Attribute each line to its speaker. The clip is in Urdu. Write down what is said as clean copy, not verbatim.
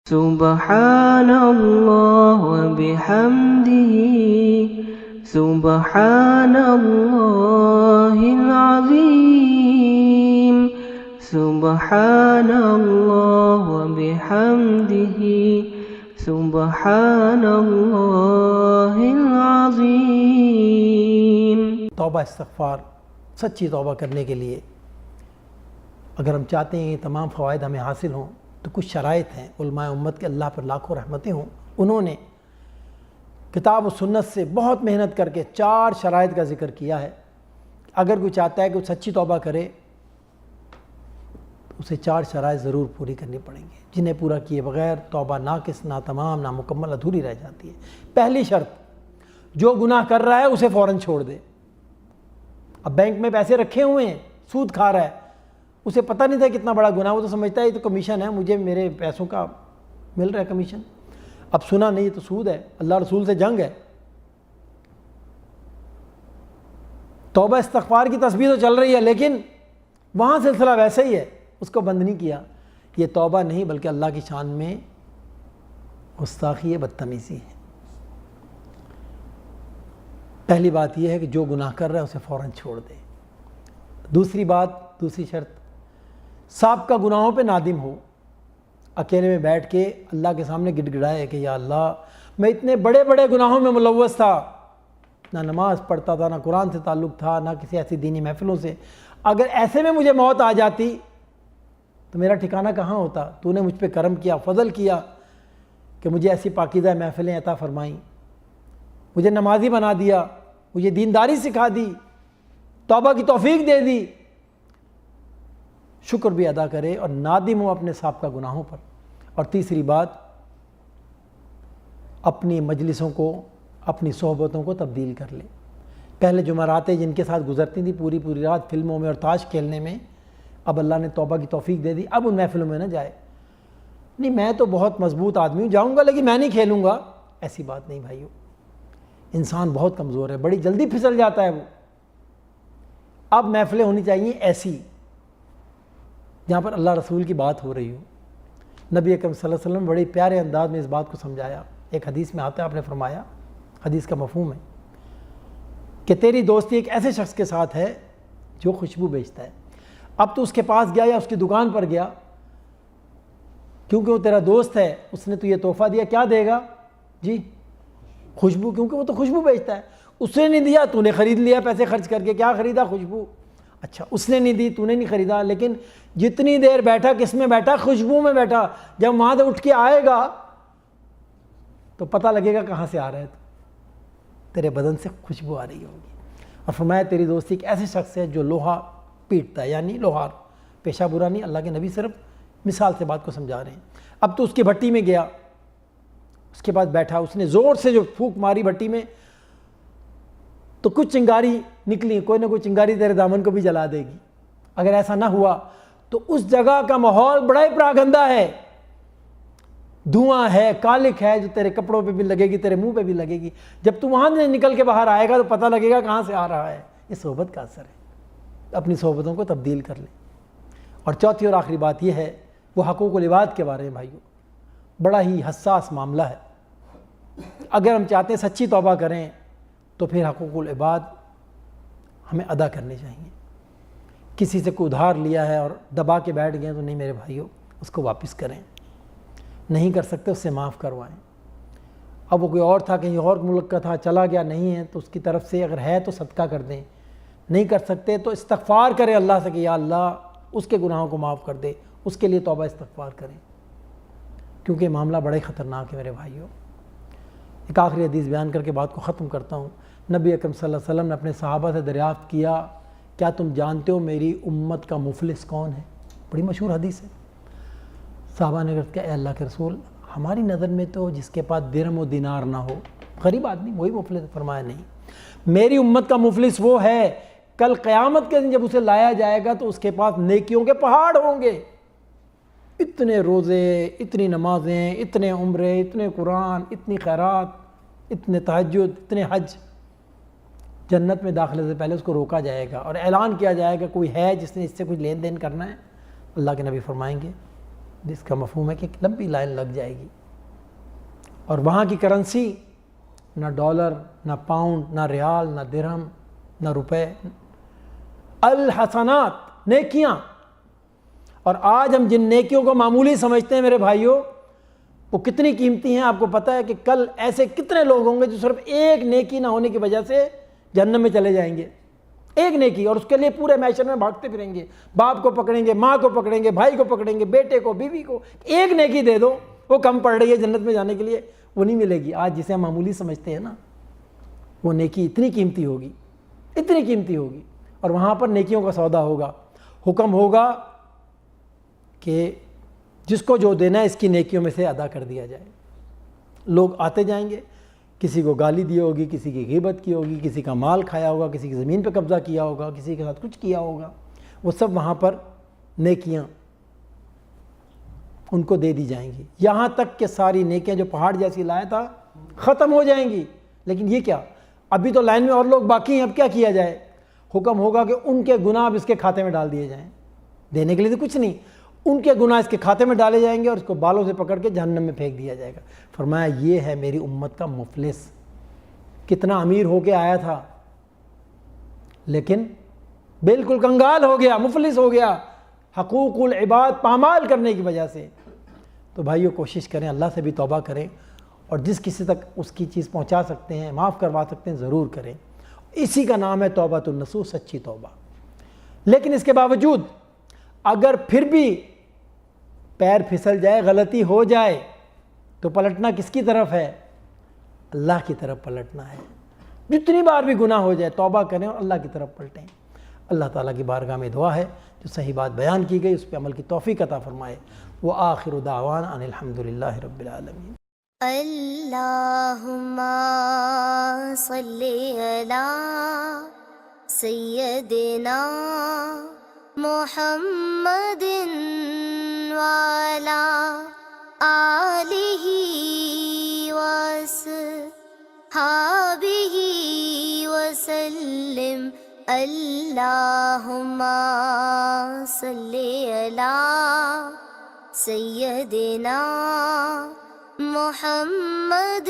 Speaker 1: سبحان اللہ وبحمدہ سبحان اللہ العظیم سبحان اللہ وبحمدہ سبحان اللہ العظیم۔
Speaker 2: توبہ استغفار، سچی توبہ کرنے کے لیے اگر ہم چاہتے ہیں یہ تمام فوائد ہمیں حاصل ہوں تو کچھ شرائط ہیں۔ علماء امت کے اللہ پر لاکھوں رحمتیں ہوں، انہوں نے کتاب و سنت سے بہت محنت کر کے 4 شرائط کا ذکر کیا ہے۔ اگر کوئی چاہتا ہے کہ وہ سچی توبہ کرے تو اسے 4 شرائط ضرور پوری کرنی پڑیں گی، جنہیں پورا کیے بغیر توبہ ناقص، ناتمام، نامکمل، ادھوری رہ جاتی ہے۔ پہلی شرط، جو گناہ کر رہا ہے اسے فوراً چھوڑ دے۔ اب بینک میں پیسے رکھے ہوئے ہیں، سود کھا رہا ہے، اسے پتہ نہیں تھا کتنا بڑا گناہ، وہ تو سمجھتا ہے یہ تو کمیشن ہے، مجھے میرے پیسوں کا مل رہا ہے کمیشن۔ اب سنا نہیں، یہ تو سود ہے، اللہ رسول سے جنگ ہے۔ توبہ استغفار کی تسبیح تو چل رہی ہے لیکن وہاں سلسلہ ویسا ہی ہے، اس کو بند نہیں کیا۔ یہ توبہ نہیں بلکہ اللہ کی شان میں گستاخی ہے، بدتمیزی ہے۔ پہلی بات یہ ہے کہ جو گناہ کر رہا ہے اسے فوراً چھوڑ دے۔ دوسری شرط، سابقہ گناہوں پہ نادم ہو، اکیلے میں بیٹھ کے اللہ کے سامنے گڑ گڑائے کہ یا اللہ میں اتنے بڑے بڑے گناہوں میں ملوث تھا، نہ نماز پڑھتا تھا، نہ قرآن سے تعلق تھا، نہ کسی ایسی دینی محفلوں سے، اگر ایسے میں مجھے موت آ جاتی تو میرا ٹھکانہ کہاں ہوتا؟ تو نے مجھ پہ کرم کیا، فضل کیا کہ مجھے ایسی پاکیزہ محفلیں عطا فرمائیں، مجھے نمازی بنا دیا، مجھے دینداری سکھا دی، توبہ کی توفیق دے دی۔ شکر بھی ادا کرے اور نادم ہو اپنے سابقہ گناہوں پر۔ اور تیسری بات، اپنی مجلسوں کو، اپنی صحبتوں کو تبدیل کر لے۔ پہلے جمعراتیں جن کے ساتھ گزرتی تھیں پوری رات فلموں میں اور تاش کھیلنے میں، اب اللہ نے توبہ کی توفیق دے دی، اب ان محفلوں میں نہ جائے۔ نہیں میں تو بہت مضبوط آدمی ہوں، جاؤں گا لیکن میں نہیں کھیلوں گا، ایسی بات نہیں بھائیو۔ انسان بہت کمزور ہے، بڑی جلدی پھسل جاتا ہے وہ۔ اب محفلیں ہونی چاہیے ایسی جہاں پر اللہ رسول کی بات ہو رہی ہو۔ نبی اکرم صلی اللہ علیہ وسلم بڑے پیارے انداز میں اس بات کو سمجھایا۔ ایک حدیث میں آتا ہے، آپ نے فرمایا، حدیث کا مفہوم ہے کہ تیری دوستی ایک ایسے شخص کے ساتھ ہے جو خوشبو بیچتا ہے۔ اب تو اس کے پاس گیا یا اس کی دکان پر گیا، کیونکہ وہ تیرا دوست ہے، اس نے تو یہ تحفہ دیا، کیا دے گا جی؟ خوشبو، کیونکہ وہ تو خوشبو بیچتا ہے۔ اس نے نہیں دیا، تو نے خرید لیا پیسے خرچ کر کے، کیا خریدا؟ خوشبو۔ اچھا اس نے نہیں دی، تو نے نہیں خریدا، لیکن جتنی دیر بیٹھا کس میں بیٹھا؟ خوشبو میں بیٹھا۔ جب وہاں سے اٹھ کے آئے گا تو پتہ لگے گا کہاں سے آ رہا ہے، تیرے بدن سے خوشبو آ رہی ہوگی۔ اور فرمایا تیری دوستی ایک ایسے شخص ہے جو لوہا پیٹتا ہے، یعنی لوہار، پیشہ برا نہیں، اللہ کے نبی صرف مثال سے بات کو سمجھا رہے ہیں۔ اب تو اس کی بھٹی میں گیا، اس کے پاس بیٹھا، اس نے زور سے جو پھونک ماری بھٹی میں تو کچھ چنگاری نکلی، کوئی نہ کوئی چنگاری تیرے دامن کو بھی جلا دے گی۔ اگر ایسا نہ ہوا تو اس جگہ کا ماحول بڑا ہی پراگندہ ہے، دھواں ہے، کالک ہے، جو تیرے کپڑوں پہ بھی لگے گی، تیرے منہ پہ بھی لگے گی۔ جب تو وہاں سے نکل کے باہر آئے گا تو پتہ لگے گا کہاں سے آ رہا ہے۔ یہ صحبت کا اثر ہے، اپنی صحبتوں کو تبدیل کر لیں۔ اور چوتھی اور آخری بات یہ ہے، وہ حقوق العباد کے بارے میں بھائیو، بڑا ہی حساس معاملہ ہے۔ اگر ہم چاہتے ہیں سچی توبہ کریں تو پھر حقوق العباد ہمیں ادا کرنے چاہیے۔ کسی سے کوئی ادھار لیا ہے اور دبا کے بیٹھ گئے تو نہیں میرے بھائیو، اس کو واپس کریں، نہیں کر سکتے اس سے معاف کروائیں۔ اب وہ کوئی اور تھا، کہیں اور ملک کا تھا، چلا گیا، نہیں ہے تو اس کی طرف سے اگر ہے تو صدقہ کر دیں، نہیں کر سکتے تو استغفار کریں اللہ سے کہ یا اللہ اس کے گناہوں کو معاف کر دے، اس کے لیے توبہ استغفار کریں، کیونکہ معاملہ بڑا ہی خطرناک ہے میرے بھائیو۔ ایک آخری حدیث بیان کر کے بات کو ختم کرتا ہوں۔ نبی اکرم صلی اللہ علیہ وسلم نے اپنے صحابہ سے دریافت کیا، کیا تم جانتے ہو میری امت کا مفلس کون ہے؟ بڑی مشہور حدیث ہے۔ صحابہ نے کہا اے اللہ کے رسول، ہماری نظر میں تو جس کے پاس درہم و دینار نہ ہو، غریب آدمی، وہی مفلس ہے۔ فرمایا نہیں، میری امت کا مفلس وہ ہے کل قیامت کے دن جب اسے لایا جائے گا تو اس کے پاس نیکیوں کے پہاڑ ہوں گے، اتنے روزے، اتنی نمازیں، اتنے عمرے، اتنے قرآن، اتنی خیرات، اتنے تہجد، اتنے حج۔ جنت میں داخلے سے پہلے اس کو روکا جائے گا اور اعلان کیا جائے گا کوئی ہے جس نے اس سے کچھ لین دین کرنا ہے؟ اللہ کے نبی فرمائیں گے جس کا مفہوم ہے کہ لمبی لائن لگ جائے گی، اور وہاں کی کرنسی نہ ڈالر، نہ پاؤنڈ، نہ ریال، نہ درہم، نہ روپے، الحسنات نیکیاں۔ اور آج ہم جن نیکیوں کو معمولی سمجھتے ہیں میرے بھائیوں، وہ کتنی قیمتی ہیں آپ کو پتہ ہے کہ کل ایسے کتنے لوگ ہوں گے جو صرف ایک نیکی نہ ہونے کی وجہ سے جہنم میں چلے جائیں گے، ایک نیکی، اور اس کے لیے پورے معاشرے میں بھاگتے پھریں گے، باپ کو پکڑیں گے، ماں کو پکڑیں گے، بھائی کو پکڑیں گے، بیٹے کو، بیوی کو، ایک نیکی دے دو وہ کم پڑ رہی ہے جنت میں جانے کے لیے، وہ نہیں ملے گی۔ آج جسے ہم معمولی سمجھتے ہیں نا، وہ نیکی اتنی قیمتی ہوگی، اتنی قیمتی ہوگی، اور وہاں پر نیکیوں کا سودا ہوگا، حکم ہوگا کہ جس کو جو دینا ہے اس کی نیکیوں میں سے ادا کر دیا جائے۔ لوگ آتے جائیں گے، کسی کو گالی دی ہوگی، کسی کی غیبت کی ہوگی، کسی کا مال کھایا ہوگا، کسی کی زمین پہ قبضہ کیا ہوگا، کسی کے ساتھ کچھ کیا ہوگا، وہ سب وہاں پر نیکیاں ان کو دے دی جائیں گی، یہاں تک کہ ساری نیکیاں جو پہاڑ جیسی لایا تھا ختم ہو جائیں گی۔ لیکن یہ کیا، ابھی تو لائن میں اور لوگ باقی ہیں، اب کیا کیا جائے؟ حکم ہوگا کہ ان کے گناہ اب اس کے کھاتے میں ڈال دیے جائیں، دینے کے لیے تو کچھ نہیں، ان کے گناہ اس کے کھاتے میں ڈالے جائیں گے اور اس کو بالوں سے پکڑ کے جہنم میں پھینک دیا جائے گا۔ فرمایا یہ ہے میری امت کا مفلس۔ کتنا امیر ہو کے آیا تھا لیکن بالکل کنگال ہو گیا، مفلس ہو گیا، حقوق العباد پامال کرنے کی وجہ سے۔ تو بھائیو کوشش کریں، اللہ سے بھی توبہ کریں، اور جس کسی تک اس کی چیز پہنچا سکتے ہیں، معاف کروا سکتے ہیں، ضرور کریں۔ اسی کا نام ہے توبۃ النصوح، سچی توبہ۔ لیکن اس کے باوجود اگر پھر بھی پیر پھسل جائے، غلطی ہو جائے، تو پلٹنا کس کی طرف ہے؟ اللہ کی طرف پلٹنا ہے۔ جتنی بار بھی گناہ ہو جائے توبہ کریں اور اللہ کی طرف پلٹیں۔ اللہ تعالیٰ کی بارگاہ میں دعا ہے جو صحیح بات بیان کی گئی اس پہ عمل کی توفیق عطا فرمائے۔ وآخر دعوانا ان الحمدللہ رب العالمین۔
Speaker 3: اللہم صلی علی سیدنا محمد وعلی آلہ وصحبہ وسلم۔ اللہم صلی علی سیدنا محمد